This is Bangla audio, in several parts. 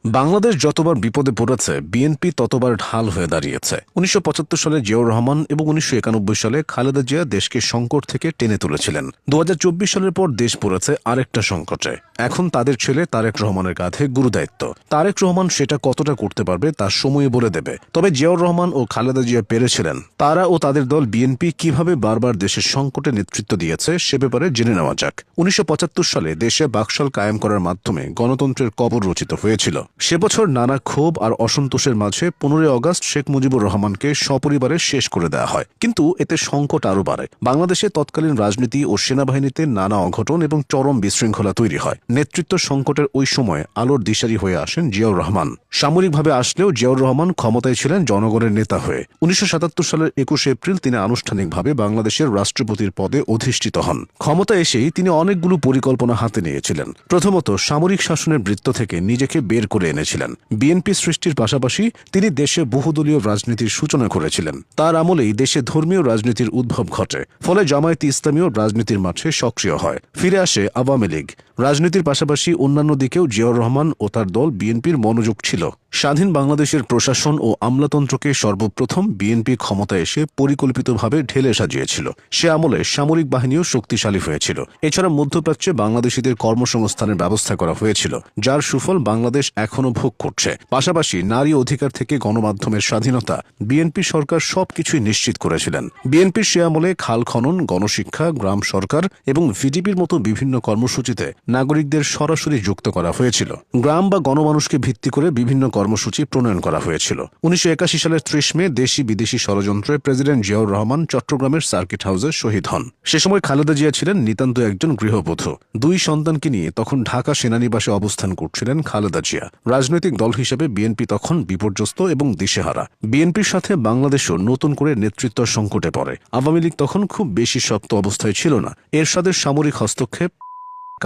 বাংলাদেশ যতবার বিপদে পড়েছে বিএনপি ততবার ঢাল হয়ে দাঁড়িয়েছে। ১৯৭৫ সালে জিয়াউর রহমান এবং ১৯৯১ সালে খালেদা জিয়া দেশকে সংকট থেকে টেনে তুলেছিলেন। ২০২৪ সালের পর দেশ পড়েছে আরেকটা সংকটে। এখন তাদের ছেলে তারেক রহমানের কাঁধে গুরুদায়িত্ব। তারেক রহমান সেটা কতটা করতে পারবে তা সময় বলে দেবে। তবে জিয়াউর রহমান ও খালেদা জিয়া পেরেছিলেন। তারা ও তাদের দল বিএনপি কিভাবে বারবার দেশের সংকটে নেতৃত্ব দিয়েছে সে ব্যাপারে জেনে নেওয়া যাক। ১৯৭৫ সালে দেশে বাকশাল কায়েম করার মাধ্যমে গণতন্ত্রের কবর রচিত হয়েছিল। সে বছর নানা ক্ষোভ আর অসন্তোষের মাঝে ১৫ আগস্ট শেখ মুজিবুর রহমানকে সপরিবারে শেষ করে দেওয়া হয়। কিন্তু এতে সংকট আরও বাড়ে। বাংলাদেশে তৎকালীন রাজনীতি ও সেনাবাহিনীতে নানা অঘটন এবং চরম বিশৃঙ্খলা তৈরি হয়। নেতৃত্ব সংকটের ওই সময় আলোর দিশারি হয়ে আসেন জিয়াউর রহমান। সামরিকভাবে আসলেও জিয়াউর রহমান ক্ষমতায় ছিলেন জনগণের নেতা হয়ে। ১৯৭৭ সালের ২১ এপ্রিল তিনি আনুষ্ঠানিকভাবে বাংলাদেশের রাষ্ট্রপতির পদে অধিষ্ঠিত হন। ক্ষমতা এসেই তিনি অনেকগুলো পরিকল্পনা হাতে নিয়েছিলেন। প্রথমত, সামরিক শাসনের বৃত্ত থেকে নিজেকে বের করে এনেছিলেন। বিএনপি সৃষ্টির পাশাপাশি তিনি দেশে বহুদলীয় রাজনীতির সূচনা করেছিলেন। তার আমলেই দেশে ধর্মীয় রাজনীতির উদ্ভব ঘটে। ফলে জামায়াতে ইসলামীও রাজনীতির মাঠে সক্রিয় হয়। ফিরে আসে আওয়ামী লীগ। রাজনীতির পাশাপাশি অন্যান্য দিকেও জিয়াউর রহমান ও তার দল বিএনপির মনোযোগ ছিল। স্বাধীন বাংলাদেশের প্রশাসন ও আমলাতন্ত্রকে সর্বপ্রথম বিএনপি ক্ষমতায় এসে পরিকল্পিতভাবে ঢেলে সাজিয়েছিল। সে আমলে সামরিক বাহিনীও শক্তিশালী হয়েছিল। এছাড়া মধ্যপ্রাচ্যে বাংলাদেশিদের কর্মসংস্থানের ব্যবস্থা করা হয়েছিল, যার সুফল বাংলাদেশ এখনও ভোগ করছে। পাশাপাশি নারী অধিকার থেকে গণমাধ্যমের স্বাধীনতা বিএনপি সরকার সবকিছুই নিশ্চিত করেছিলেন। বিএনপির সে আমলে খাল খনন, গণশিক্ষা, গ্রাম সরকার এবং ভিডিপির মতো বিভিন্ন কর্মসূচিতে নাগরিকদের সরাসরি যুক্ত করা হয়েছিল। গ্রাম বা গণমানুষকে ভিত্তি করে বিভিন্ন কর্মসূচি প্রণয়ন করা হয়েছিল। ১৯৮১ সালের ৩০ মে দেশি বিদেশি ষড়যন্ত্রে প্রেসিডেন্ট জিয়াউর রহমান চট্টগ্রামের সার্কিট হাউসে শহীদ হন। সে সময় খালেদা জিয়া ছিলেন নিতান্ত একজন গৃহবধূ। ২ সন্তানকে নিয়ে তখন ঢাকা সেনানিবাসে অবস্থান করছিলেন খালেদা জিয়া। রাজনৈতিক দল হিসেবে বিএনপি তখন বিপর্যস্ত এবং দিশেহারা। বিএনপির সাথে বাংলাদেশও নতুন করে নেতৃত্ব সংকটে পড়ে। আওয়ামী লীগ তখন খুব বেশি শক্ত অবস্থায় ছিল না। এরশাদের সামরিক হস্তক্ষেপ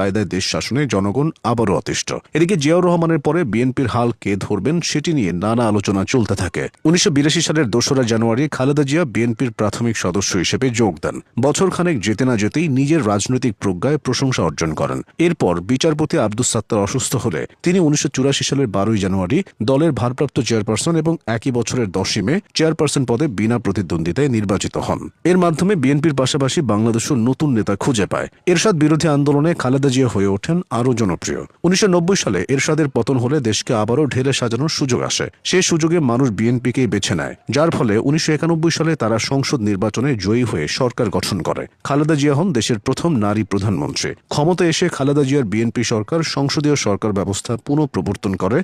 কায়দায় দেশ শাসনে জনগণ আবারও অতিষ্ঠ। এদিকে জিয়াউর রহমানের পরে বিএনপির হাল কে ধরবেন সেটি নিয়ে নানা আলোচনা চলতে থাকে। ১৯৮২ সালের ২রা জানুয়ারি খালেদা জিয়া বিএনপির প্রাথমিক সদস্য হিসেবে যোগ দেন। বছরখানেক যেতে না যেতেই নিজের রাজনৈতিক প্রজ্ঞায় প্রশংসা অর্জন করেন। এরপর বিচারপতি আব্দুস সাত্তার অসুস্থ হলে তিনি ১৯৮৪ সালের ১২ জানুয়ারি দলের ভারপ্রাপ্ত চেয়ারপারসন এবং একই বছরের ১০ মে চেয়ারপারসন পদে বিনা প্রতিদ্বন্দ্বিতায় নির্বাচিত হন। এর মাধ্যমে বিএনপির পাশাপাশি বাংলাদেশও নতুন নেতা খুঁজে পায়। এরশাদ বিরোধী আন্দোলনে খালেদা জিয়া হয়ে ওঠেন আরও জনপ্রিয়। ১৯৯০ সালে এরশাদের পতন হলে দেশকে আবারও ঢেলে সাজানোর সুযোগ আসে। সেই সুযোগে মানুষ বিএনপিকেই বেছে নেয়, যার ফলে ১৯৯১ সালে তারা সংসদ নির্বাচনে জয়ী হয়ে সরকার গঠন করে। খালেদা জিয়া হন দেশের প্রথম নারী প্রধানমন্ত্রী। ক্ষমতায় এসে খালেদা জিয়ার বিএনপি সরকার সংসদীয় সরকার ব্যবস্থা পুনঃপ্রবর্তন করে,